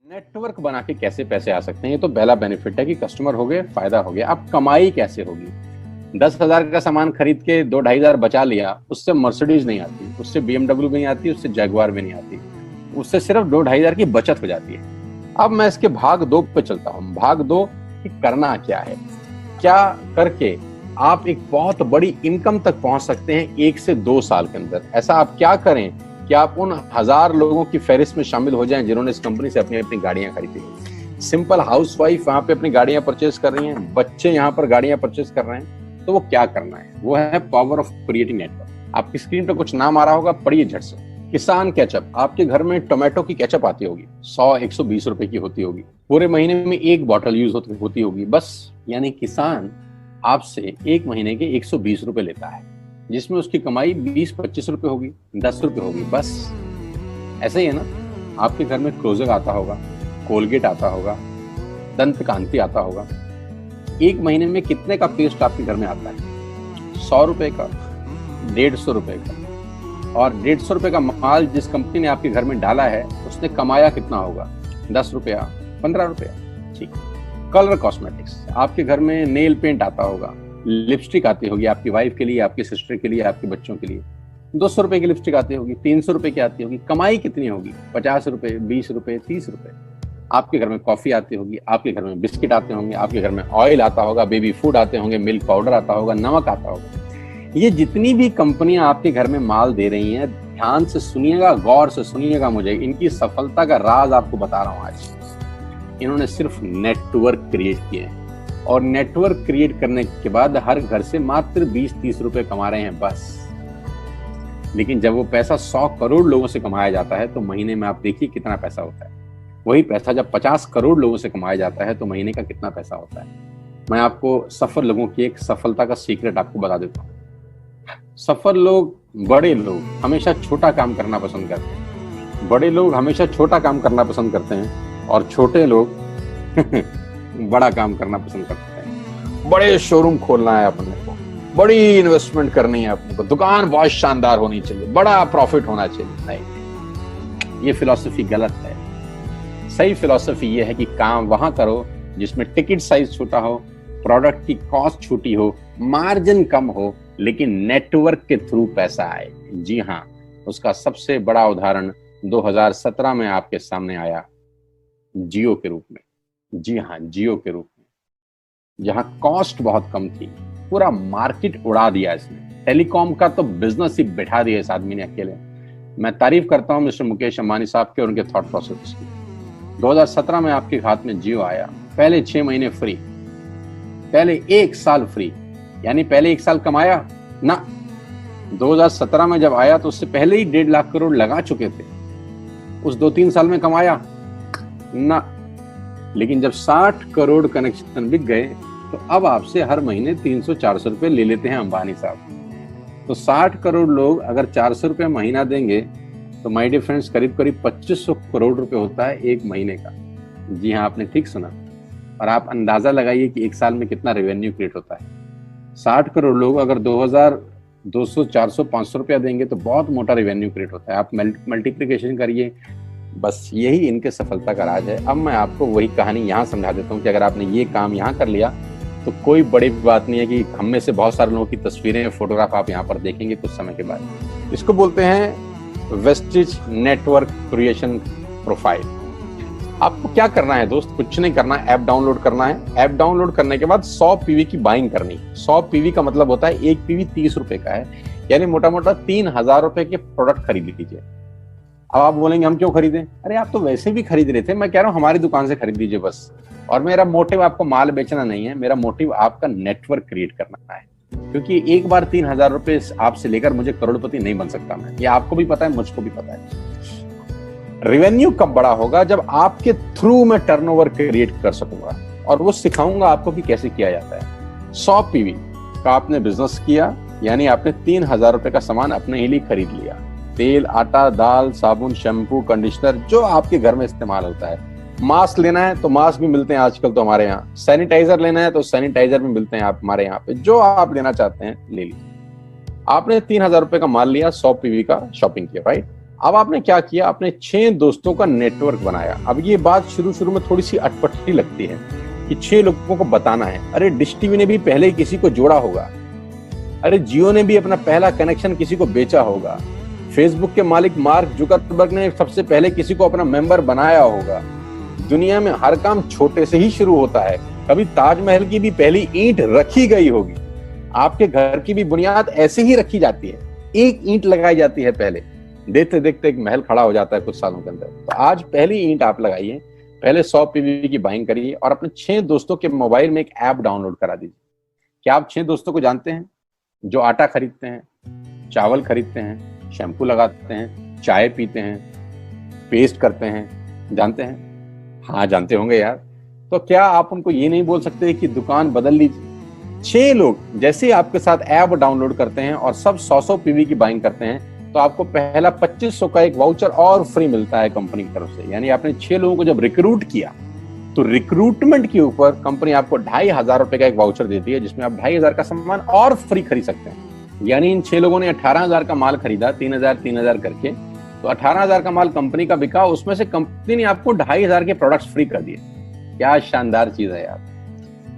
Network बना के कैसे पैसे आ सकते हैं? ये तो पहला बेनिफिट है कि कस्टमर हो गए, फायदा हो गया। अब कमाई कैसे होगी? 10,000 का सामान खरीद के 2-2,500 बचा लिया, उससे मर्सिडीज नहीं आती, उससे BMW भी नहीं आती, उससे जैगवार भी नहीं आती, उससे सिर्फ 2-2,500 की बचत हो जाती है। अब मैं इसके भाग 2 पे चलता हूँ। भाग 2 कि करना क्या है, क्या करके आप एक बहुत बड़ी इनकम तक पहुंच सकते हैं 1 से 2 साल के अंदर। ऐसा आप क्या करें कि आप उन 1000 लोगों की फहरिस्त में शामिल हो जाएं जिन्होंने इस कंपनी से अपनी अपनी गाड़ियां खरीदी। सिंपल हाउसवाइफ वहां पे अपनी गाड़ियां परचेज कर रही हैं, बच्चे यहाँ पर गाड़ियां परचेज कर रहे हैं। तो वो क्या करना है? वो है पावर ऑफ क्रिएटिंग नेटवर्क। आपकी स्क्रीन पर कुछ नाम आ रहा होगा, पढ़िए झट से। किसान केचप। आपके घर में टोमेटो की केचप आती होगी, 100-120 रुपए की होती होगी, पूरे महीने में 1 बॉटल यूज होती होगी बस। यानी किसान आपसे 1 महीने के 120 रुपए लेता है, जिसमें उसकी कमाई 20-25 रुपए होगी, 10 रुपए होगी बस। ऐसे ही है ना? आपके घर में क्लोजर आता होगा, कोलगेट आता होगा, दंत कांति आता होगा। 1 महीने में कितने का पेस्ट आपके घर में आता है? 100 रुपए का, 150 रुपए का। और 150 रुपए का माल जिस कंपनी ने आपके घर में डाला है, उसने कमाया कितना होगा? 10 रुपया, 15 रुपया। ठीक। Colour cosmetics. आपके घर में नेल पेंट आता होगा, लिपस्टिक आती होगी आपकी वाइफ के लिए, आपकी सिस्टर के लिए, आपके बच्चों के लिए। 200 रुपए की लिपस्टिक आती होगी, 300 रुपए की आती होगी। कमाई कितनी होगी? 50 रुपए, 20 रुपए, 30 रुपए। आपके घर में कॉफी आती होगी, आपके घर में बिस्किट आते होंगे, आपके घर में ऑयल आता होगा, बेबी फूड आते होंगे, मिल्क पाउडर आता होगा, नमक आता होगा। ये जितनी भी कंपनियां आपके घर में माल दे रही हैं, ध्यान से सुनिएगा, गौर से सुनिएगा। मुझे इनकी सफलता का राज आपको बता रहा हूं आज। इन्होंने सिर्फ नेटवर्क क्रिएट किए हैं, और नेटवर्क क्रिएट करने के बाद हर घर से मात्र 20-30 रुपए कमा रहे हैं बस। लेकिन जब वो पैसा 100 करोड़ लोगों से कमाया जाता है तो महीने में आप देखिए कितना पैसा होता है। वही पैसा जब 50 करोड़ लोगों से कमाया जाता है तो महीने का कितना पैसा होता है। मैं आपको सफल लोगों की एक सफलता का सीक्रेट आपको बता देता हूँ। सफल लोग, बड़े लोग हमेशा छोटा काम करना पसंद करते हैं। बड़े लोग हमेशा छोटा काम करना पसंद करते हैं, और छोटे लोग बड़ा काम करना पसंद करते हैं। बड़े शोरूम खोलना है अपने को, बड़ी इन्वेस्टमेंट करनी है अपने को, दुकान बहुत शानदार होनी चाहिए, बड़ा प्रॉफिट होना चाहिए। नहीं, ये फिलॉसफी गलत है। सही फिलॉसफी ये है कि काम वहां करो जिसमें टिकट साइज छोटा हो, प्रोडक्ट की कॉस्ट छोटी हो, मार्जिन कम हो, लेकिन नेटवर्क के थ्रू पैसा आए। जी हाँ, उसका सबसे बड़ा उदाहरण 2017 में आपके सामने आया, जियो के रूप में। जी हाँ, जियो के रूप में, जहां कॉस्ट बहुत कम थी, पूरा मार्केट उड़ा दिया इसने। टेलीकॉम का तो बिजनेस ही बैठा दिया इस आदमी ने अकेले। मैं तारीफ करता हूं मिस्टर मुकेश अंबानी साहब के और उनके थॉट प्रोसेस की। 2017 में आपके हाथ में जियो आया, पहले 6 महीने फ्री, पहले 1 साल फ्री। यानी पहले 1 साल कमाया ना। 2017 में जब आया तो उससे पहले ही 1.5 लाख करोड़ लगा चुके थे। उस 2-3 साल में कमाया ना। लेकिन जब 60 करोड़ कनेक्शन बिक गए तो अब आपसे हर महीने 300-400 रुपए ले लेते हैं अंबानी साहब। तो 60 करोड़ लोग अगर 400 रुपए महीना देंगे तो माय डियर फ्रेंड्स, करीब करीब 2500 करोड़ रुपए होता है 1 महीने का। जी हाँ, आपने ठीक सुना। और आप अंदाजा लगाइए कि 1 साल में कितना रेवेन्यू क्रिएट होता है। 60 करोड़ लोग अगर 2200, 400, 500 रुपया देंगे तो बहुत मोटा रेवेन्यू क्रिएट होता है। आप मल्टीप्लिकेशन करिए। बस यही इनके सफलता का राज है। अब मैं आपको वही कहानी यहाँ समझा देता हूँ कि अगर आपने ये काम यहाँ कर लिया तो कोई बड़ी बात नहीं है कि हम में से बहुत सारे लोगों की तस्वीरें, फोटोग्राफ आप यहाँ पर देखेंगे कुछ समय के बाद। इसको बोलते हैं वेस्टिज नेटवर्क क्रिएशन प्रोफाइल। आपको क्या करना है दोस्त? कुछ नहीं करना है, ऐप डाउनलोड करना है। ऐप डाउनलोड करने के बाद 100 पीवी की बाइंग करनी। 100 पीवी का मतलब होता है 1 पीवी 30 रुपए का है, यानी मोटा मोटा 3000 रुपए के प्रोडक्ट खरीद लीजिए। अब आप बोलेंगे हम क्यों खरीदें? अरे आप तो वैसे भी खरीद रहे थे, मैं कह रहा हूँ हमारी दुकान से खरीद लीजिए बस। और मेरा मोटिव आपको माल बेचना नहीं है, मेरा मोटिव आपका नेटवर्क क्रिएट करना है। क्योंकि एक बार 3000 रुपए आपसे लेकर मुझे करोड़पति नहीं बन सकता मैं। ये आपको भी पता है, मुझको भी पता है। रेवेन्यू कब बड़ा होगा? जब आपके थ्रू मैं टर्नओवर क्रिएट कर सकूंगा, और वो सिखाऊंगा आपको कि कैसे किया जाता है। 100 पीवी का आपने बिजनेस किया, यानी आपने 3000 रुपए का सामान अपने ही लिए खरीद लिया। तेल, आटा, दाल, साबुन, शैम्पू, कंडीशनर, जो आपके घर में इस्तेमाल होता है। मास्क लेना है तो मास्क भी मिलते हैं आजकल तो हमारे यहाँ। सैनिटाइजर लेना है तो सैनिटाइजर भी मिलते हैं आप हमारे यहाँ पे। जो आप लेना चाहते हैं ले लीजिए। आपने 3000 रुपए का माल लिया, 100 पीवी का शॉपिंग किया, राइट? अब आपने क्या किया, आपने 6 दोस्तों का नेटवर्क बनाया। अब ये बात शुरू शुरू में थोड़ी सी अटपटी लगती है कि 6 लोगों को बताना है। अरे डिश टीवी ने भी पहले किसी को जोड़ा होगा, अरे जियो ने भी अपना पहला कनेक्शन किसी को बेचा होगा, फेसबुक के मालिक मार्क जुकरबर्ग ने सबसे पहले किसी को अपना मेंबर बनाया होगा। दुनिया में हर काम छोटे से ही शुरू होता है। कभी ताजमहल की भी पहली ईंट रखी गई होगी, आपके घर की भी बुनियाद ऐसे ही रखी जाती है, एक ईंट लगाई जाती है पहले, देखते देखते एक महल खड़ा हो जाता है कुछ सालों के अंदर। तो आज पहली ईंट आप लगाइए, पहले 100 पीवी की बाइंग करिए और अपने 6 दोस्तों के मोबाइल में एक ऐप डाउनलोड करा दीजिए। क्या आप 6 दोस्तों को जानते हैं जो आटा खरीदते हैं, चावल खरीदते हैं, शैम्पू लगाते हैं, चाय पीते हैं, पेस्ट करते हैं? जानते हैं? हाँ जानते होंगे यार। तो क्या आप उनको ये नहीं बोल सकते कि दुकान बदल लीजिए? 6 लोग जैसे ही आपके साथ ऐप डाउनलोड करते हैं और सब 100 पीवी की बाइंग करते हैं तो आपको पहला 2500 का एक वाउचर और फ्री मिलता है कंपनी की तरफ से। यानी आपने 6 लोगों को जब रिक्रूट किया तो रिक्रूटमेंट के ऊपर कंपनी आपको 2500 रुपए का एक वाउचर देती है जिसमें आप 2500 का सामान और फ्री खरीद सकते हैं। यानी इन 6 लोगों ने 18,000 का माल खरीदा, 3,000 करके, तो 18,000 का माल कंपनी का बिका, उसमें से कंपनी ने आपको 2500 के प्रोडक्ट्स फ्री कर दिए। क्या शानदार चीज है यार,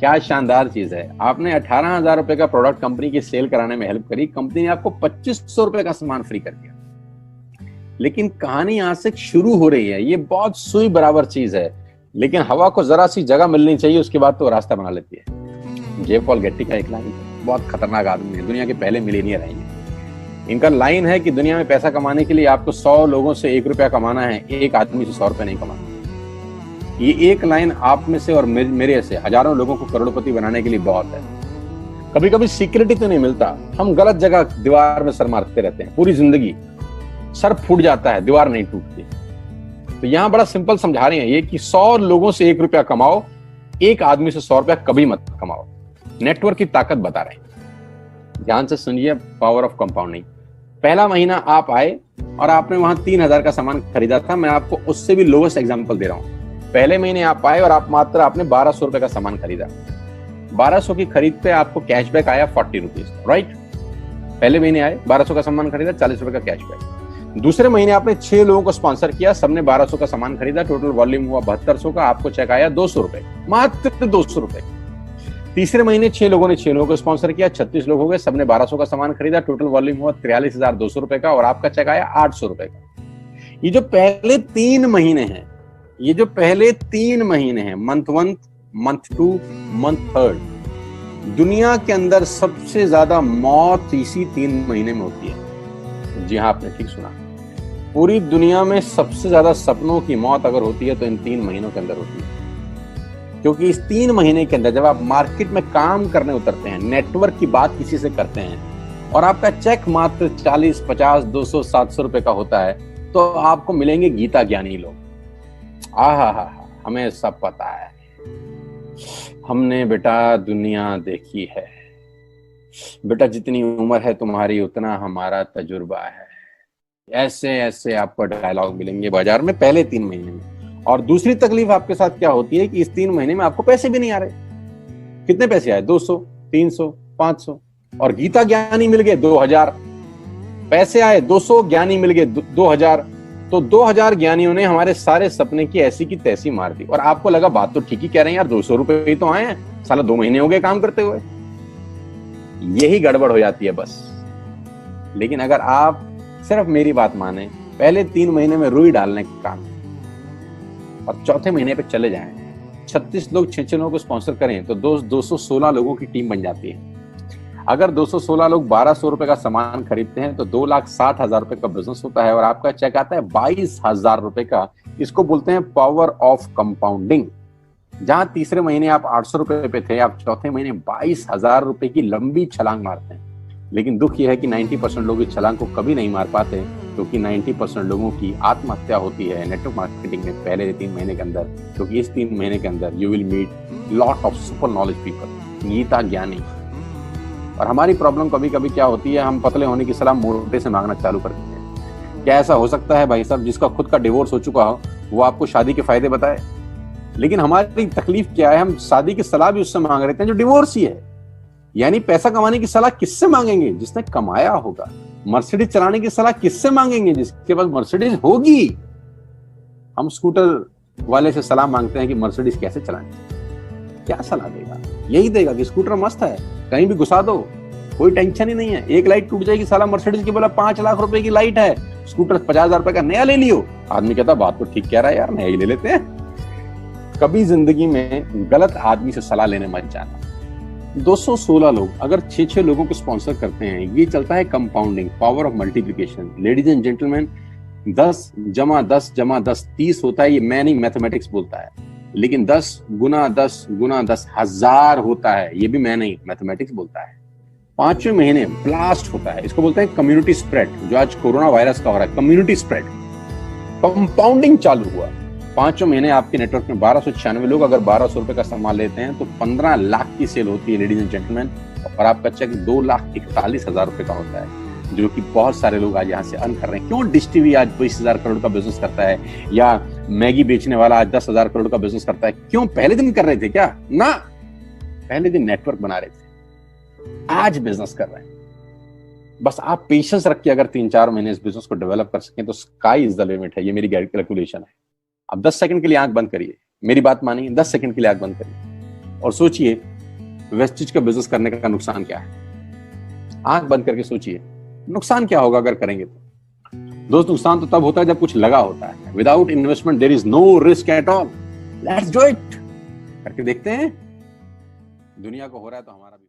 क्या शानदार चीज है। आपने 18,000 रुपए का प्रोडक्ट कंपनी की सेल कराने में हेल्प करी, कंपनी ने आपको 2500 रुपए का सामान फ्री कर दिया। लेकिन कहानी यहां से शुरू हो रही है। ये बहुत सुई बराबर चीज है, लेकिन हवा को जरा सी जगह मिलनी चाहिए, उसके बाद तो रास्ता बना लेती है। जे पॉल गेट्टी का एक लाइन है, बहुत खतरनाक आदमी है, दुनिया के पहले मिलेनियर हैं ये। इनका लाइन है कि दुनिया में पैसा कमाने के लिए आपको 100 लोगों से 1 रुपया कमाना है, एक आदमी से 100 रुपए नहीं कमाना। ये एक लाइन आप में से और मेरे से हजारों लोगों को करोड़पति बनाने के लिए बहुत है। कभी कभी सिक्योरिटी तो नहीं मिलता, हम गलत जगह दीवार में सर मारते रहते हैं, पूरी जिंदगी सर फूट जाता है, दीवार नहीं टूटती। तो यहां बड़ा सिंपल समझा रहे हैं ये कि 100 लोगों से 1 रुपया कमाओ, एक आदमी से 100 रुपया कभी मत कमाओ। नेटवर्क की ताकत बता रहे हैं, ध्यान से सुनिए, पावर ऑफ कंपाउंडिंग। पहला महीना आप आए और आपने वहां 3,000 का सामान खरीदा था, मैं आपको उससे भी लोएस्ट एग्जांपल दे रहा हूं। पहले महीने आप आए और आप मात्र आपने 1200 रुपए का सामान खरीदा, 1200 की खरीद पे आपको कैशबैक आया 40 रुपीज, राइट? पहले महीने आए, 1200 का सामान खरीदा, 40 रुपए का कैशबैक। दूसरे महीने आपने 6 लोगों को स्पॉन्सर किया, सबने 1200 का सामान खरीदा, टोटल वॉल्यूम हुआ 7200 का, आपको चेक आया 200 रुपए, मात्र 200 रुपए। तीसरे महीने 6 लोगों ने 6 लोगों को स्पॉन्सर किया, 36 लोग हो गए, सबने 1200 का सामान खरीदा, टोटल वॉल्यूम हुआ 43,200 रुपए का, और आपका चेक आया 800 रुपए का। ये जो पहले 3 महीने हैं, ये जो पहले 3 महीने हैं, मंथ 1, मंथ 2, मंथ 3, दुनिया के अंदर सबसे ज्यादा मौत इसी 3 महीने में होती है। जी हाँ, आपने ठीक सुना, पूरी दुनिया में सबसे ज्यादा सपनों की मौत अगर होती है तो इन 3 महीनों के अंदर होती है। क्योंकि इस 3 महीने के अंदर जब आप मार्केट में काम करने उतरते हैं, नेटवर्क की बात किसी से करते हैं और आपका चेक मात्र 40, 50, 200, 700 रुपए का होता है, तो आपको मिलेंगे गीता ज्ञानी लोग। आहा, हमें सब पता है, हमने बेटा दुनिया देखी है, बेटा जितनी उम्र है तुम्हारी उतना हमारा तजुर्बा है। ऐसे ऐसे आपको डायलॉग मिलेंगे बाजार में पहले 3 महीने में। और दूसरी तकलीफ आपके साथ क्या होती है कि इस 3 महीने में आपको पैसे भी नहीं आ रहे। कितने पैसे आए? 200, 300, 500, और गीता ज्ञानी मिल गए 2000। पैसे आए 200, ज्ञानी मिल गए 2000, तो 2000 ज्ञानियों ने हमारे सारे सपने की ऐसी की तैसी मार दी। और आपको लगा बात तो ठीक ही कह रहे हैं यार, 200 रुपए ही तो आए हैं, साला 2 महीने हो गए काम करते हुए। यही गड़बड़ हो जाती है बस। लेकिन अगर आप सिर्फ मेरी बात माने, पहले 3 महीने में रुई डालने का काम और चौथे महीने पे चले जाएं, 36 लोग 6 लोगों को स्पॉन्सर करें तो 216 लोगों की टीम बन जाती है। अगर 216 लोग 1200 रुपए का सामान खरीदते हैं तो 2,60,000 रुपए का बिजनेस होता है और आपका चेक आता है 22,000 रुपए का। इसको बोलते हैं पावर ऑफ कंपाउंडिंग। जहां तीसरे महीने आप 800 रुपए पे थे, आप चौथे महीने 22,000 रुपए की लंबी छलांग मारते हैं। लेकिन दुख यह है कि 90% लोग इस छलांग को कभी नहीं मार पाते, क्योंकि 90% लोगों की आत्महत्या होती है नेटवर्क मार्केटिंग में पहले 3 महीने के अंदर। क्योंकि इस 3 महीने के अंदर you will meet lot of super knowledge people, Gita ज्ञानी। और हमारी प्रॉब्लम कभी कभी क्या होती है, हम पतले होने की सलाह मोटे से मांगना चालू कर देते हैं। क्या ऐसा हो सकता है भाई साहब, जिसका खुद का डिवोर्स हो चुका हो वो आपको शादी के फायदे बताए? लेकिन हमारी तकलीफ क्या है, हम शादी की सलाह भी उससे मांग रहे हैं जो डिवोर्स ही है। यानी पैसा कमाने की सलाह किससे मांगेंगे? जिसने कमाया होगा। मर्सिडीज चलाने की सलाह किससे मांगेंगे? जिसके पास मर्सिडीज होगी। हम स्कूटर वाले से सलाह मांगते हैं कि मर्सिडीज कैसे चलानी, क्या सलाह देगा? यही देगा कि स्कूटर मस्त है, कहीं भी घुसा दो, कोई टेंशन ही नहीं है। एक लाइट टूट जाएगी, साला मर्सिडीज की बोला 5 लाख रुपए की लाइट है, स्कूटर 50,000 रुपए का नया ले लियो। आदमी कहता बात तो ठीक कह रहा है यार, नया ही ले लेते हैं। कभी जिंदगी में गलत आदमी से सलाह लेने मत जाना। 216 लोग अगर 6-6 लोगों को स्पॉन्सर करते हैं, ये चलता है compounding, power of multiplication. Ladies and gentleman, 10 जमा 10 जमा 10 30 होता है। ये मैं नहीं, मैथमेटिक्स बोलता है। लेकिन 10 गुना 10 गुना 10 1000 होता है। ये भी मैं नहीं, मैथमेटिक्स बोलता है। 5वें महीने ब्लास्ट होता है, इसको बोलते हैं कम्युनिटी स्प्रेड, जो आज कोरोना वायरस का हो रहा है। कम्युनिटी स्प्रेड, कंपाउंडिंग चालू हुआ। 5वें महीने आपके नेटवर्क में 1296 लोग अगर 1200 रुपए का सामान लेते हैं तो 15 लाख की सेल होती है लेडीज एंड जेंटलमैन। और आपका चेक 2,41,000 रुपए का होता है, जो कि बहुत सारे लोग आज यहाँ से अर्न कर रहे हैं। क्यों डिश टीवी आज 20,000 करोड़ का बिजनेस करता है, या मैगी बेचने वाला आज 10,000 करोड़ का बिजनेस करता है? क्यों? पहले दिन कर रहे थे क्या? ना, पहले दिन नेटवर्क बना रहे थे, आज बिजनेस कर रहे हैं। बस आप पेशेंस रख के अगर 3-4 महीने इस बिजनेस को डेवलप कर सकें तो स्काई इज द लिमिट है। ये मेरी कैलकुलेशन है। अब 10 सेकंड के लिए आंख बंद करिए, मेरी बात मानिए, 10 सेकंड के लिए आंख बंद करिए और सोचिए वेस्टिज का बिजनेस करने का नुकसान क्या है। आंख बंद करके सोचिए नुकसान क्या होगा अगर करेंगे तो। दोस्त, नुकसान तो तब होता है जब कुछ लगा होता है। Without investment there is no risk at all. Let's do it. करके देखते हैं, दुनिया को हो रहा है तो हमारा भी।